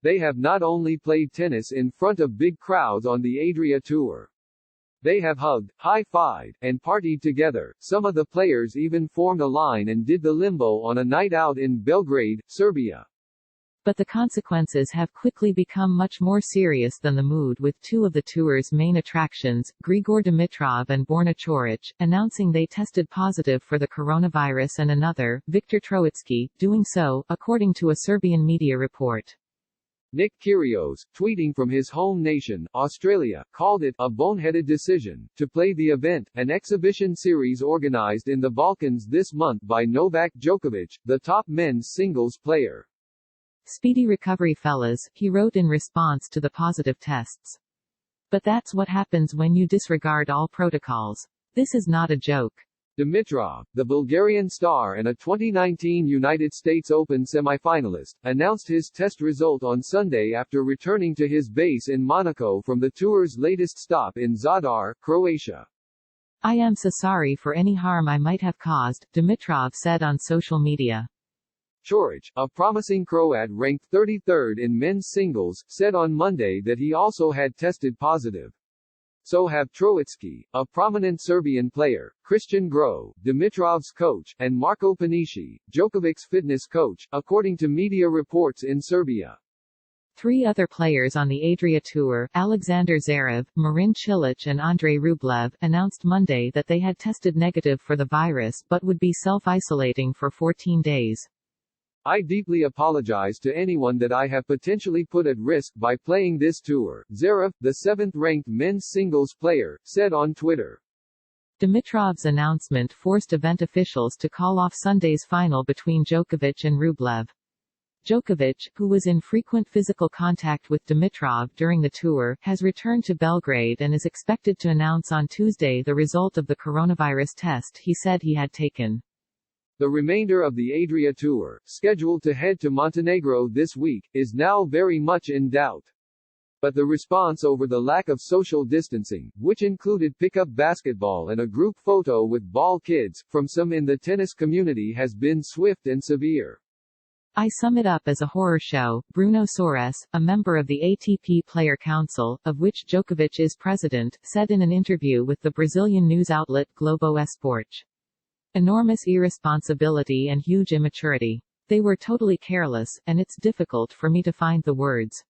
They have not only played tennis in front of big crowds on the Adria Tour. They have hugged, high-fived, and partied together. Some of the players even formed a line and did the limbo on a night out in Belgrade, Serbia. But the consequences have quickly become much more serious than the mood, with two of the tour's main attractions, Grigor Dimitrov and Borna Coric, announcing they tested positive for the coronavirus, and another, Viktor Troicki, doing so, according to a Serbian media report. Nick Kyrgios, tweeting from his home nation, Australia, called it a boneheaded decision to play the event, an exhibition series organized in the Balkans this month by Novak Djokovic, the top men's singles player. Speedy recovery, fellas, he wrote in response to the positive tests. But that's what happens when you disregard all protocols. This is not a joke. Dimitrov, the Bulgarian star and a 2019 United States Open semifinalist, announced his test result on Sunday after returning to his base in Monaco from the tour's latest stop in Zadar, Croatia. I am so sorry for any harm I might have caused, Dimitrov said on social media. Coric, a promising Croat ranked 33rd in men's singles, said on Monday that he also had tested positive. So have Troicki, a prominent Serbian player, Christian Groh, Dimitrov's coach, and Marko Panici, Djokovic's fitness coach, according to media reports in Serbia. Three other players on the Adria Tour, Alexander Zverev, Marin Cilic and Andrei Rublev, announced Monday that they had tested negative for the virus but would be self-isolating for 14 days. I deeply apologize to anyone that I have potentially put at risk by playing this tour, Zverev, the 7th-ranked men's singles player, said on Twitter. Dimitrov's announcement forced event officials to call off Sunday's final between Djokovic and Rublev. Djokovic, who was in frequent physical contact with Dimitrov during the tour, has returned to Belgrade and is expected to announce on Tuesday the result of the coronavirus test he said he had taken. The remainder of the Adria Tour, scheduled to head to Montenegro this week, is now very much in doubt. But the response over the lack of social distancing, which included pickup basketball and a group photo with ball kids, from some in the tennis community has been swift and severe. I sum it up as a horror show, Bruno Soares, a member of the ATP Player Council, of which Djokovic is president, said in an interview with the Brazilian news outlet Globo Esporte. Enormous irresponsibility and huge immaturity. They were totally careless, and it's difficult for me to find the words.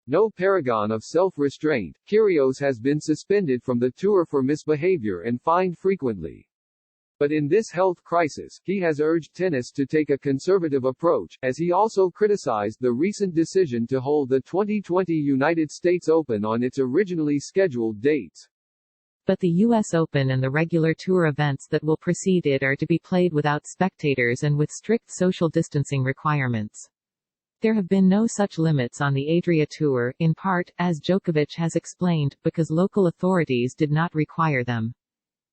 No paragon of self-restraint, Kyrgios has been suspended from the tour for misbehavior and fined frequently. But in this health crisis, he has urged tennis to take a conservative approach, as he also criticized the recent decision to hold the 2020 United States Open on its originally scheduled dates. But the U.S. Open and the regular tour events that will precede it are to be played without spectators and with strict social distancing requirements. There have been no such limits on the Adria Tour, in part, as Djokovic has explained, because local authorities did not require them.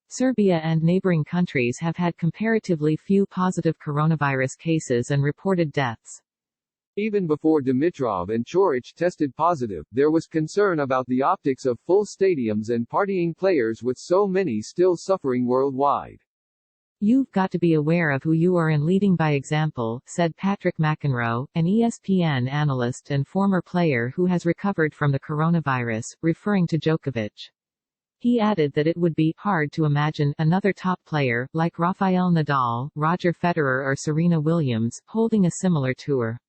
Serbia and neighboring countries have had comparatively few positive coronavirus cases and reported deaths. Even before Dimitrov and Coric tested positive, there was concern about the optics of full stadiums and partying players, with so many still suffering worldwide. You've got to be aware of who you are and leading by example, said Patrick McEnroe, an ESPN analyst and former player who has recovered from the coronavirus, referring to Djokovic. He added that it would be hard to imagine another top player, like Rafael Nadal, Roger Federer or Serena Williams, holding a similar tour.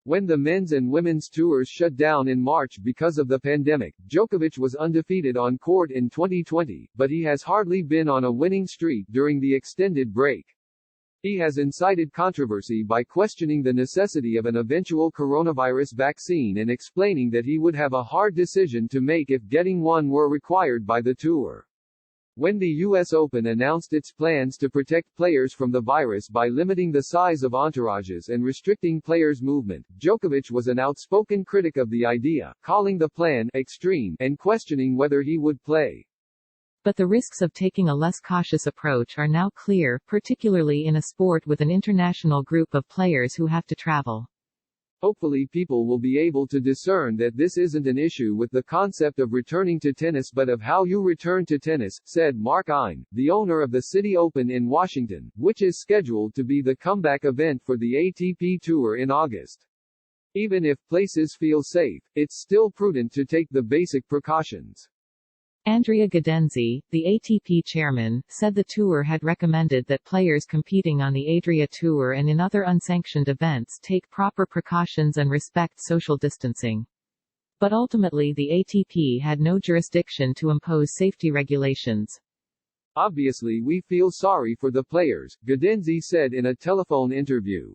When the men's and women's tours shut down in March because of the pandemic, Djokovic was undefeated on court in 2020, but he has hardly been on a winning streak during the extended break. He has incited controversy by questioning the necessity of an eventual coronavirus vaccine and explaining that he would have a hard decision to make if getting one were required by the tour. When the U.S. Open announced its plans to protect players from the virus by limiting the size of entourages and restricting players' movement, Djokovic was an outspoken critic of the idea, calling the plan extreme and questioning whether he would play. But the risks of taking a less cautious approach are now clear, particularly in a sport with an international group of players who have to travel. Hopefully people will be able to discern that this isn't an issue with the concept of returning to tennis but of how you return to tennis, said Mark Ein, the owner of the City Open in Washington, which is scheduled to be the comeback event for the ATP Tour in August. Even if places feel safe, it's still prudent to take the basic precautions. Andrea Gaudenzi, the ATP chairman, said the tour had recommended that players competing on the Adria Tour and in other unsanctioned events take proper precautions and respect social distancing. But ultimately the ATP had no jurisdiction to impose safety regulations. Obviously we feel sorry for the players, Gaudenzi said in a telephone interview.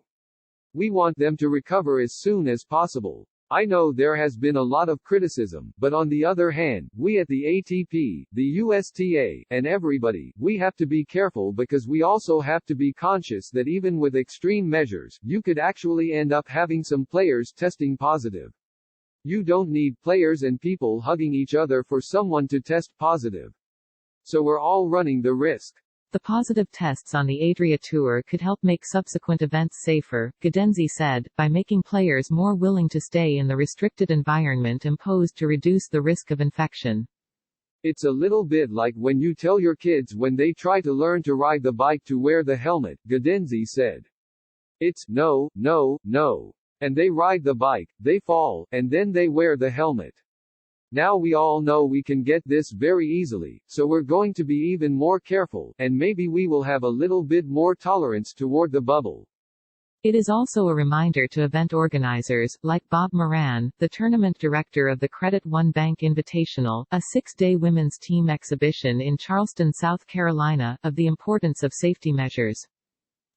We want them to recover as soon as possible. I know there has been a lot of criticism, but on the other hand, we at the ATP, the USTA, and everybody, we have to be careful because we also have to be conscious that even with extreme measures, you could actually end up having some players testing positive. You don't need players and people hugging each other for someone to test positive. So we're all running the risk. The positive tests on the Adria Tour could help make subsequent events safer, Gaudenzi said, by making players more willing to stay in the restricted environment imposed to reduce the risk of infection. It's a little bit like when you tell your kids when they try to learn to ride the bike to wear the helmet, Gaudenzi said. It's no, no, no. And they ride the bike, they fall, and then they wear the helmet. Now we all know we can get this very easily, so we're going to be even more careful, and maybe we will have a little bit more tolerance toward the bubble. It is also a reminder to event organizers, like Bob Moran, the tournament director of the Credit One Bank Invitational, a 6-day women's team exhibition in Charleston, South Carolina, of the importance of safety measures.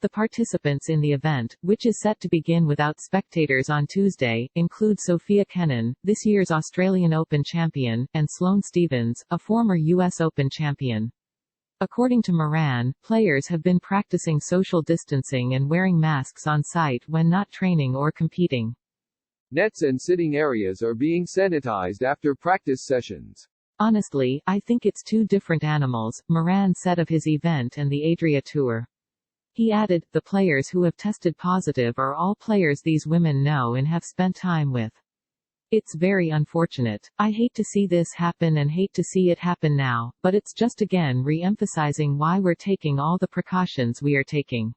The participants in the event, which is set to begin without spectators on Tuesday, include Sophia Kenin, this year's Australian Open champion, and Sloane Stephens, a former U.S. Open champion. According to Moran, players have been practicing social distancing and wearing masks on site when not training or competing. Nets and sitting areas are being sanitized after practice sessions. Honestly, I think it's two different animals, Moran said of his event and the Adria Tour. He added, the players who have tested positive are all players these women know and have spent time with. It's very unfortunate. I hate to see this happen and hate to see it happen now, but it's just again re-emphasizing why we're taking all the precautions we are taking.